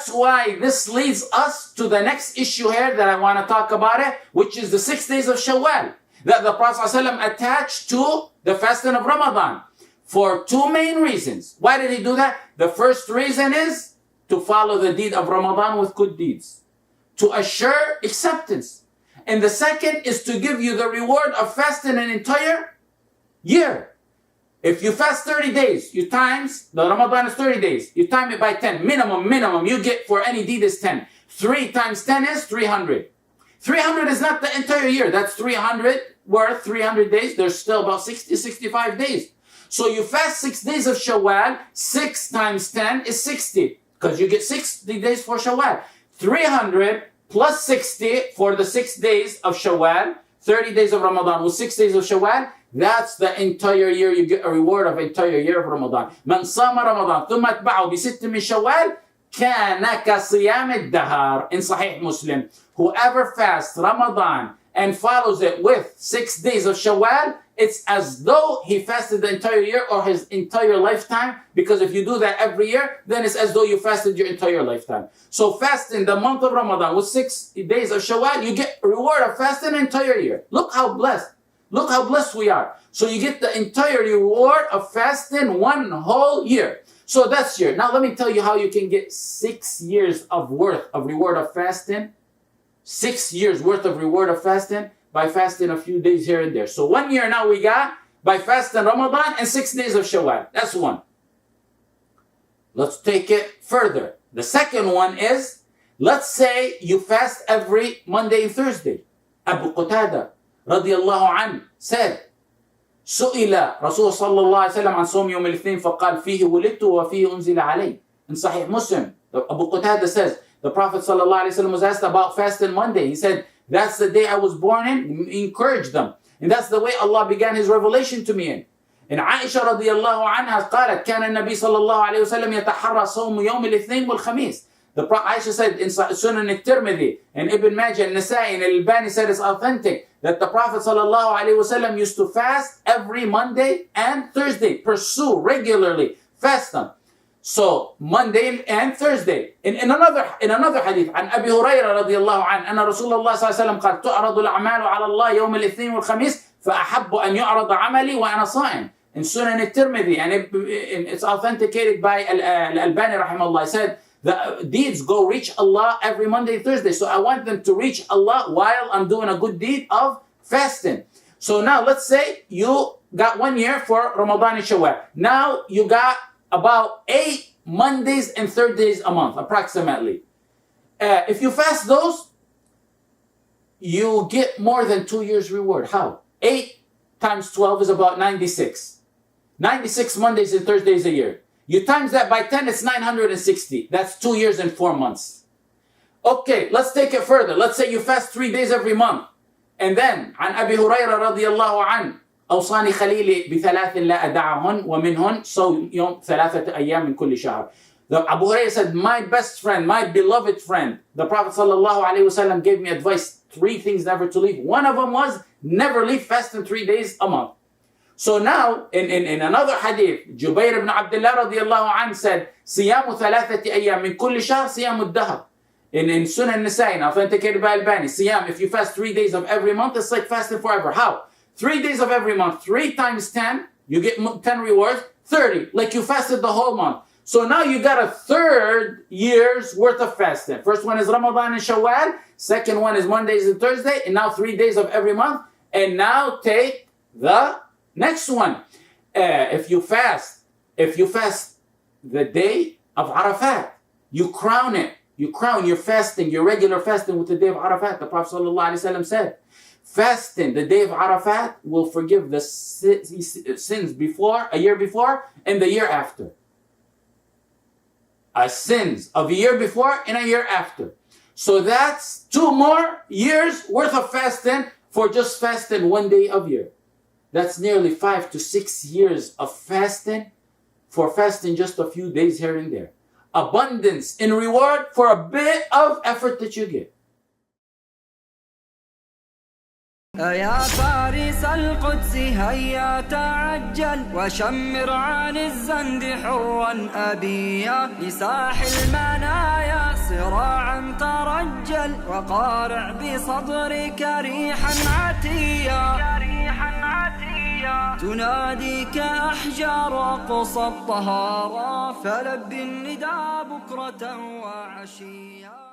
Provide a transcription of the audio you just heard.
that's why this leads us to the next issue here that I want to talk about it, which is the 6 days of Shawwal that the Prophet ﷺ attached to the fasting of Ramadan for two main reasons. Why did he do that? The first reason is to follow the deed of Ramadan with good deeds, to assure acceptance. And the second is to give you the reward of fasting an entire year. If you fast 30 days, you times, the Ramadan is 30 days, you time it by 10, minimum you get for any deed is 10. 3 times 10 is 300. 300 is not the entire year, that's 300 worth 300 days, there's still about 60, 65 days. So you fast 6 days of Shawwal, 6 times 10 is 60, because you get 60 days for Shawwal. 300 plus 60 for the 6 days of Shawwal, 30 days of Ramadan with 6 days of Shawwal, that's the entire year. You get a reward of entire year of Ramadan. من صام رمضان ثم اتبعه بست من شوال كان كصيام الدهر. In Sahih Muslim, whoever fasts Ramadan and follows it with 6 days of Shawwal, it's as though he fasted the entire year or his entire lifetime, because if you do that every year, then it's as though you fasted your entire lifetime. So fasting the month of Ramadan with 6 days of Shawwal, you get a reward of fasting an entire year. Look how blessed. Look how blessed we are. So you get the entire reward of fasting one whole year. So that's your. Now let me tell you how you can get 6 years of worth of reward of fasting. 6 years worth of reward of fasting by fasting a few days here and there. So 1 year now we got by fasting Ramadan and 6 days of Shawwal. That's one. Let's take it further. The second one is, let's say you fast every Monday and Thursday. Abu Qatada radiyallahu anhu said, سئل رسول صلى الله عليه وسلم عن صوم يوم الاثنين فقال فيه ولدت وفيه أنزل علي. In Sahih Muslim, Abu Qatada says, the Prophet صلى الله عليه وسلم was asked about fasting Monday. He said, that's the day I was born in. He encouraged them. And that's the way Allah began His revelation to me in. And Aisha رضي الله عنها قالت كان النبي صلى الله عليه وسلم يتحرى صوم يوم الاثنين والخميس. The Aisha said in Sunan al-Tirmidhi and Ibn Majah and Nasa'i and Al-Albani said it's authentic that the Prophet ﷺ used to fast every Monday and Thursday, pursue regularly, fast them. So Monday and Thursday. In another hadith, عن أبي هريرة رضي الله عنه أن رسول الله صلى الله عليه وسلم قال تعرض الأعمال على الله يوم الاثنين والخميس فأحب أن يعرض عملي وأنا صائم. In Sunan al-Tirmidhi and it's authenticated by Al-Albani rahimahullah, said the deeds go reach Allah every Monday and Thursday. So I want them to reach Allah while I'm doing a good deed of fasting. So now let's say you got 1 year for Ramadan and Shawwal. Now you got about 8 Mondays and Thursdays a month, approximately. If you fast those, you get more than 2 years reward. How? 8 times 12 is about 96. 96 Mondays and Thursdays a year. You times that by 10, it's 960. That's 2 years and 4 months. Okay, let's take it further. Let's say you fast 3 days every month. And then, عن أبي هريرة رضي الله عنه أوصاني خليلي بثلاث لا أدعهن ومنهن صوم يوم 3 أيام من كل شهر. Abu Hurairah said, my best friend, my beloved friend, the Prophet ﷺ gave me advice, 3 things never to leave. One of them was, never leave fasting 3 days a month. So now, in another hadith, Jubayr ibn Abdullah radiallahu anhu said, صيام 3 أيام من كل شهر صيام الدهر. In Sunan Nasa'i, authenticated by Albani, Siyam, if you fast 3 days of every month, it's like fasting forever. How? 3 days of every month, 3 times 10, you get 10 rewards, 30, like you fasted the whole month. So now you got a 3rd year's worth of fasting. First one is Ramadan and Shawwal, second one is Mondays and Thursday, and now 3 days of every month. And now take the next one. If you fast the day of Arafat, you crown it. You crown your fasting, your regular fasting with the day of Arafat. The Prophet ﷺ said, fasting the day of Arafat will forgive the sins before, a year before, and the year after. Sins of a year before and a year after. So that's 2 more years worth of fasting for just fasting 1 day of year. That's nearly 5 to 6 years of fasting for fasting just a few days here and there. Abundance in reward for a bit of effort that you get. يا فارس القدس هيا تعجل وشمر عن الزند حوا أبيا لساح المنايا صراعا ترجل وقارع بصدرك ريحا عتيا تناديك أحجار أقصى الطهارى فلبي النداء بكرة وعشيا.